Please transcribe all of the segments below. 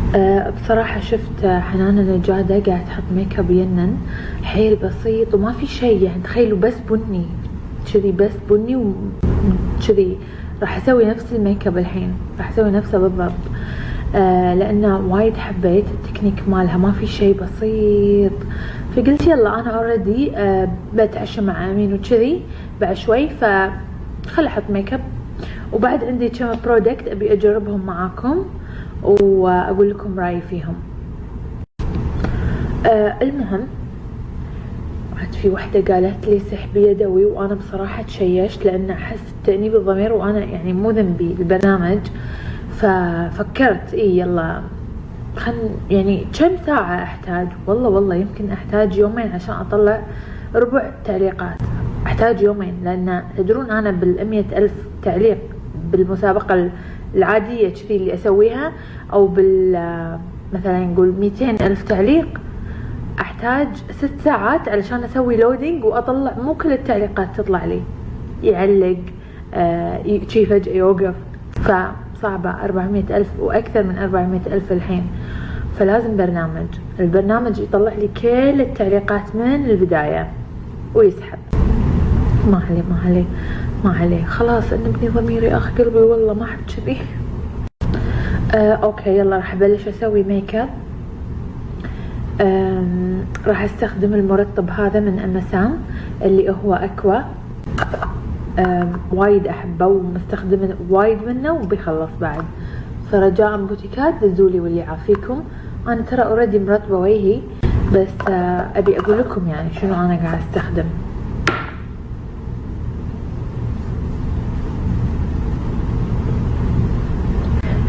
بصراحة شفت حنان النجادة قاعد تحط ميك اب ينن حيل بسيط وما في شي، يعني تخيلوا بس بني كذي، بس بني وكذي. راح اسوي نفس الميك اب الحين، راح اسوي نفسه بالضبط. لانه وايد حبيت التكنيك مالها، ما في شي، بسيط. فقلت يلا انا اوريدي بتعشى مع امين وكذي بعد شوي، فخل احط ميك اب. وبعد عندي كم برودكت ابي اجربهم معاكم واقول لكم رايي فيهم. المهم عاد في وحده قالت لي سحبي يدوي، وانا بصراحه تشيشت لان احس بتأنيب الضمير، وانا يعني مو ذنبي البرنامج. ففكرت يلا يعني كم ساعه احتاج، والله يمكن احتاج يومين عشان اطلع ربع تعليقات. احتاج يومين، لان تدرون انا بال100 ألف تعليق بالمسابقه العاديه كذي اللي اسويها، او مثلا نقول 200 ألف تعليق، احتاج 6 ساعات علشان اسوي لودينج واطلع. مو كل التعليقات تطلع لي، يعلق شي فجأة يوقف، فصعبة. 400 ألف واكثر من 400 ألف الحين، فلازم البرنامج يطلع لي كل التعليقات من البداية ويسحب. ما عليه خلاص، انبني ضميري اخ قلبي، والله ما احب كذي. اوكي يلا راح ابلش اسوي ميك اب. راح استخدم المرطب هذا من امازون اللي هو اكوا. وايد احبه ومستخدمه وايد منه وبيخلص بعد، فرجاء بوتيكات دزولي واللي يعافيكم. انا ترى اوريدي مرطبه وجهي، بس ابي اقول لكم يعني شنو انا قاعد استخدم.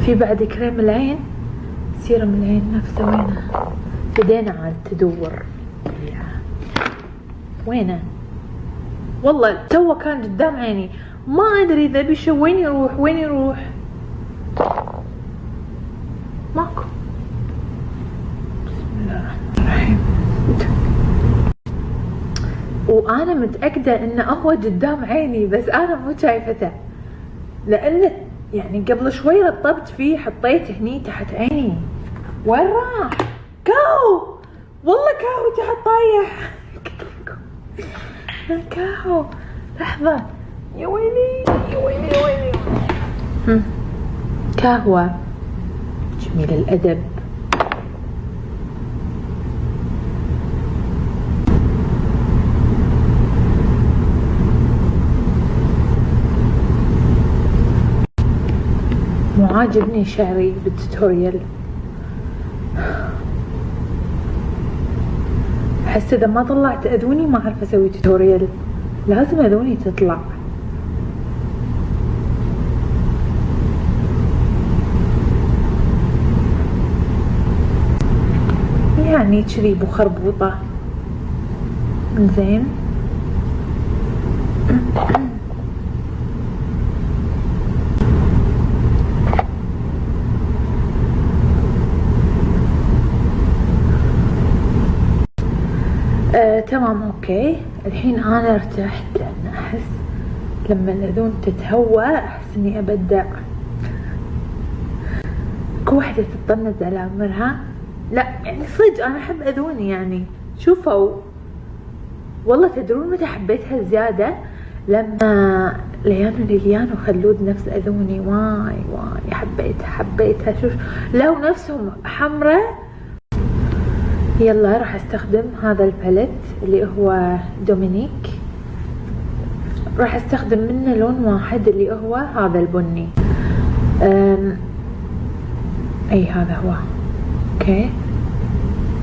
في بعد كريم العين، سيرم العين نفسه وينه؟ بدينا عاد تدور وينه، والله تو كان قدام عيني، ما ادري اذا بيشه وين يروح. ماكو. بسم الله الرحمن الرحيم. وانا متاكده انه هو قدام عيني، بس انا مو شايفته، لان يعني قبل شوي رطبت فيه، حطيت هني تحت عيني. وين راح؟ كاو، والله كاو تحت طايح. كاو، لحظة، يا ويلي. كاهوة جميل الأدب. مو عاجبني شعري بالتوتوريال، احس اذا ما طلعت اذوني ما اعرف اسوي توتوريال، لازم اذوني تطلع. يعني كذي بخربوطة. زين. تمام اوكي. الحين انا ارتحت، لان احس لما الاذون تتهوى احس اني ابدع. كل واحدة تطنز على عمرها، لا يعني صدق انا احب اذوني. يعني شوفوا، والله تدرون متى حبيتها زيادة؟ لما ليليان وخلود نفس اذوني، واي حبيتها. شوف لو نفسهم حمرة. يلا راح استخدم هذا الباليت اللي هو دومينيك، راح استخدم منه لون واحد اللي هو هذا البني. اي هذا هو. اوكي،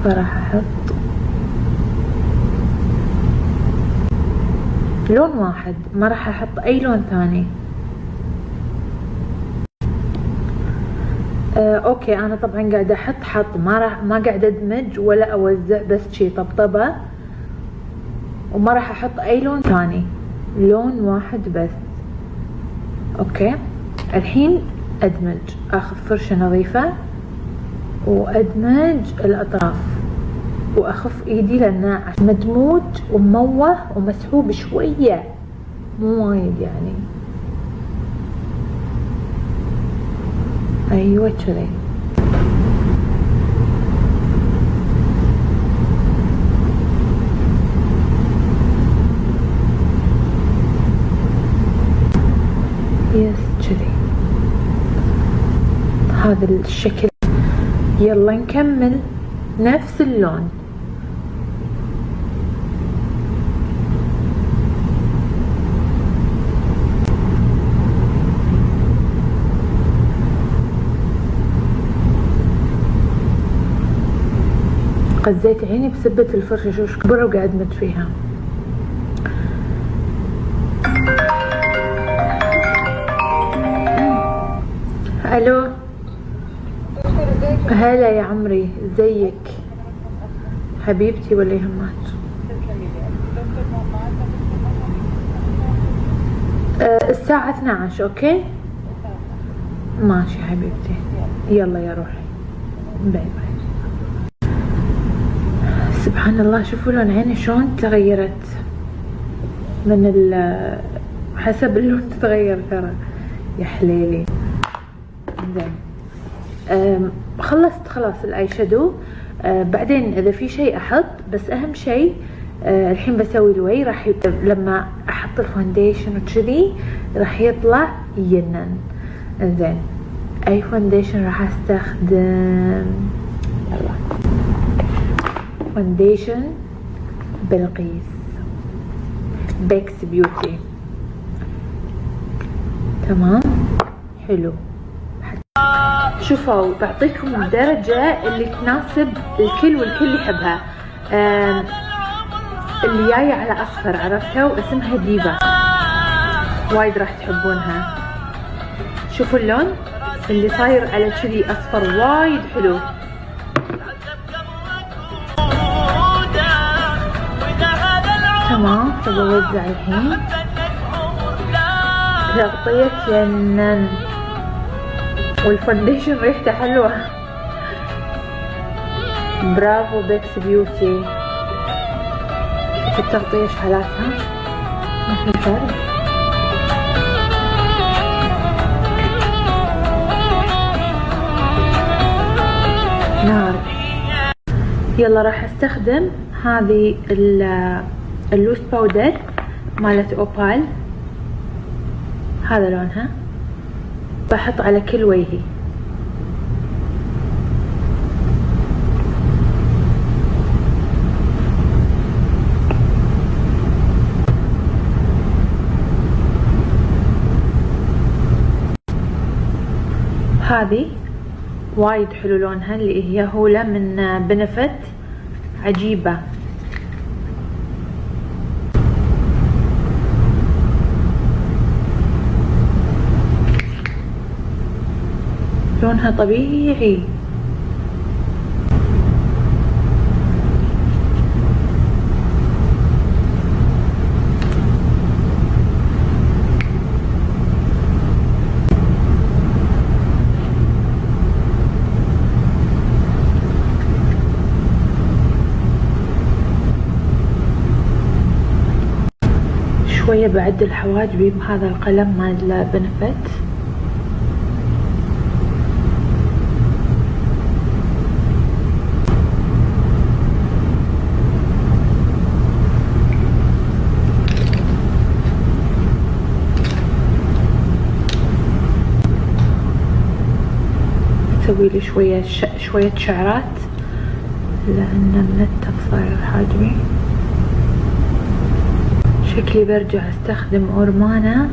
فراح احط لون واحد، ما راح احط اي لون ثاني. اوكي انا طبعا قاعده احط ما قاعده ادمج ولا اوزع، بس شي طبطبه، وما راح احط اي لون ثاني، لون واحد بس. اوكي الحين ادمج، اخذ فرشه نظيفه وادمج الاطراف، واخف ايدي لانه مدموج ومموه ومسحوب شويه، مو وايد يعني. ايوه كذي. هذا الشكل. يلا نكمل نفس اللون. غزيت عيني بسبة الفرشة، شوش كبر وقاعد مد فيها. الو، هلا يا عمري، ازيك حبيبتي؟ ولا يهمك. الساعة 12. اوكي ماشي حبيبتي. يلا يا روحي، باي باي. سبحان الله، شوفوا لون عيني شلون تغيرت من حسب اللون تتغير ترى يا حليلي. زين خلصت خلاص الاي شادو. بعدين اذا في شيء احط، بس اهم شيء الحين بسوي الوي. راح لما احط الفونديشن وكذي راح يطلع ينن. زين اي فونديشن راح استخدم؟ يلا فونديشن بلقيس بيكس بيوتي. تمام حلو. شوفوا بعطيكم الدرجة اللي تناسب الكل والكل يحبها. اللي جاية على اصفر، عرفتوا؟ اسمها ديفا، وايد راح تحبونها. شوفوا اللون اللي صاير على كذي اصفر، وايد حلو. تمام فبوزع الحين. تغطية جنن، والفونديشن ريحته حلوة. برافو بيكس بيوتي. شوف التغطية ايش حالاتها، ما في فرق. نار. يلا راح استخدم هذه اللوس باودر مالت اوبال، هذا لونها. بحط على كل وجهي. هذه وايد حلو لونها، اللي هي هولة من بنفت، عجيبة. لونها طبيعي. شوية بعدل حواجبي بهذا القلم مال بنفت. اسوي لي شوية شعرات لان منتف صاير حاجبي. شكلي برجع استخدم اورمانا،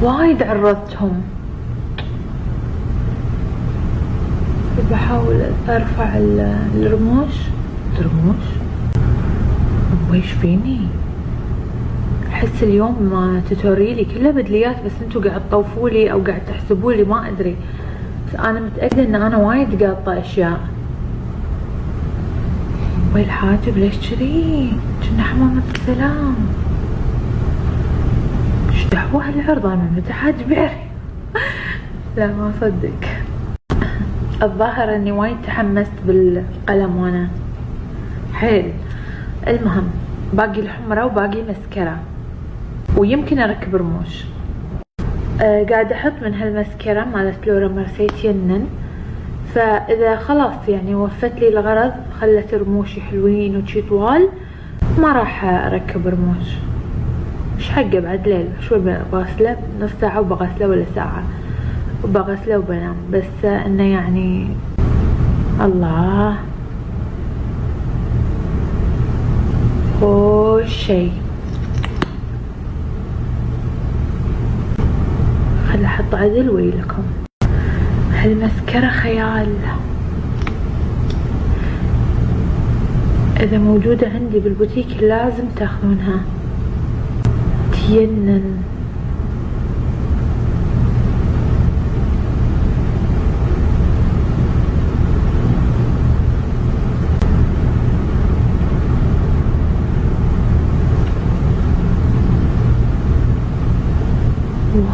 وايد عرضتهم. بحاول ارفع الرموش. ويش فيني؟ احس اليوم توتوريلي كله بدليات، بس انتو قاعد تطوفولي او قاعد تحسبولي، ما ادري. بس انا متأكدة ان انا وايد قاطة اشياء. والحاجب ليش كذي؟ كنا حمامة السلام. ايش دعوة هالعرض؟ انا من متى حاجبي؟ لا ما اصدق. الظاهر اني وايد تحمست بالقلم وانا حيل. المهم باقي الحمرة وباقي مسكرة، ويمكن اركب رموش. قاعدة احط من هالمسكرة مالت لورا مرسيت ينن. فاذا خلاص يعني وفت لي الغرض، خلت رموشي حلوين وشي طوال، ما راح اركب رموش. ايش حقه بعد ليل شوي بغسله، نص ساعة وبغسله ولا ساعة. وبغسله وبنام، بس انه يعني الله خوش شي. خل احط عدل ويلكم. هالمسكرة خيال، اذا موجودة عندي بالبوتيك لازم تاخذونها، تينن.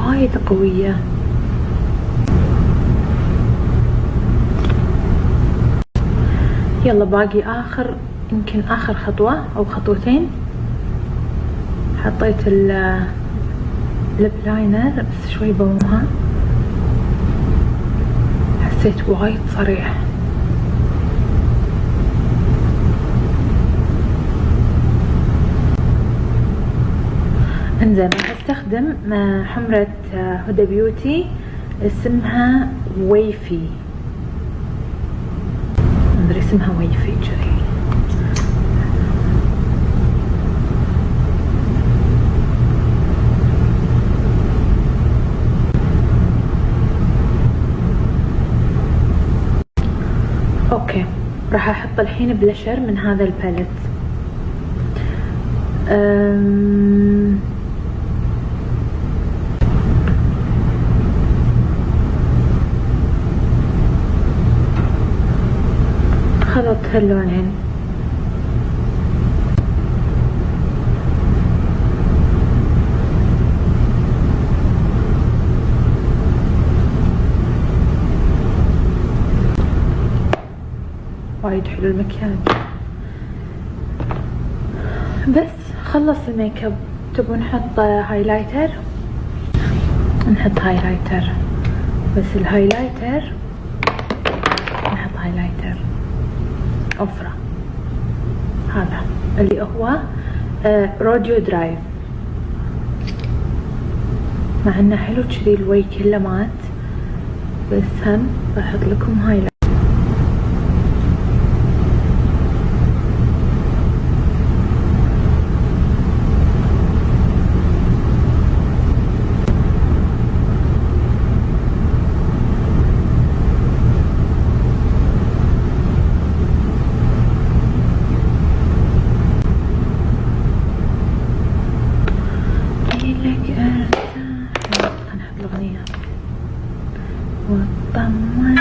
وايد قوية. يلا باقي يمكن اخر خطوة او خطوتين. حطيت الليب لاينر بس شوي بموها، حسيت وايد صريح. انزين راح استخدم حمرة هدى بيوتي اسمها ويفي، مدري اسمها ويفي جري. اوكي راح احط الحين بلشر من هذا الباليت. خلطت هاللونين. وايد حلو المكياج. بس خلص الميك اب. تبون نحط هايلايتر؟ نحط هايلايتر، بس الهايلايتر نحط هايلايتر أوفرة، هذا اللي هو روديو درايف، مع انه حلو كذي الوي كله مات، بس هم بحط لكم هايلايتر. والطمن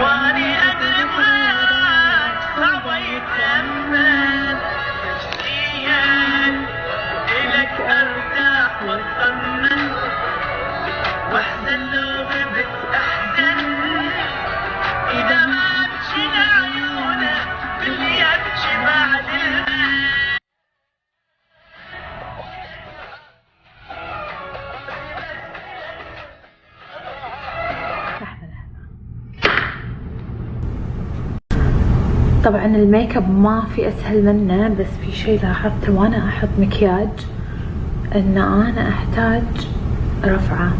واني ادمعك صعب يتأمل تشتيك الك ارتاح واطمن، واحزن لو غبت احزن اذا ما تشيل عيونك باليد بعد طبعا الميك اب ما في اسهل منه، بس في شيء لاحظته وانا احط مكياج ان انا احتاج رفعه،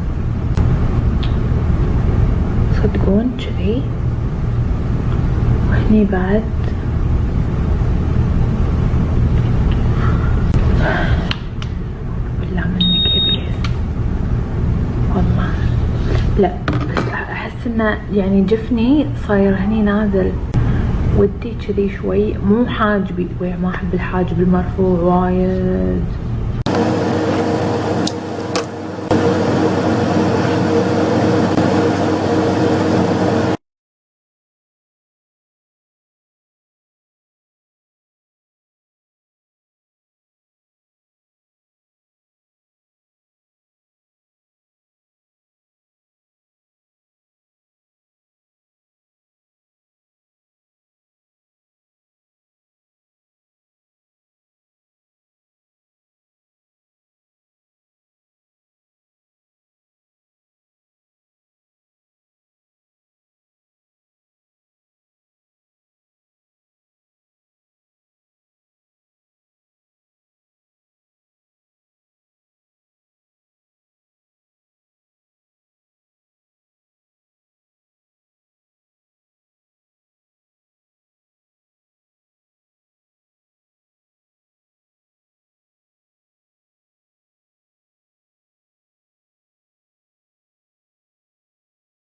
صدقون كذي. وهني بعد بالله منك يا بيس والله لا، بس احس انه يعني جفني صاير هني نازل، ودي كذي شوي مو حاجبي، ما احب الحاجب المرفوع وايد.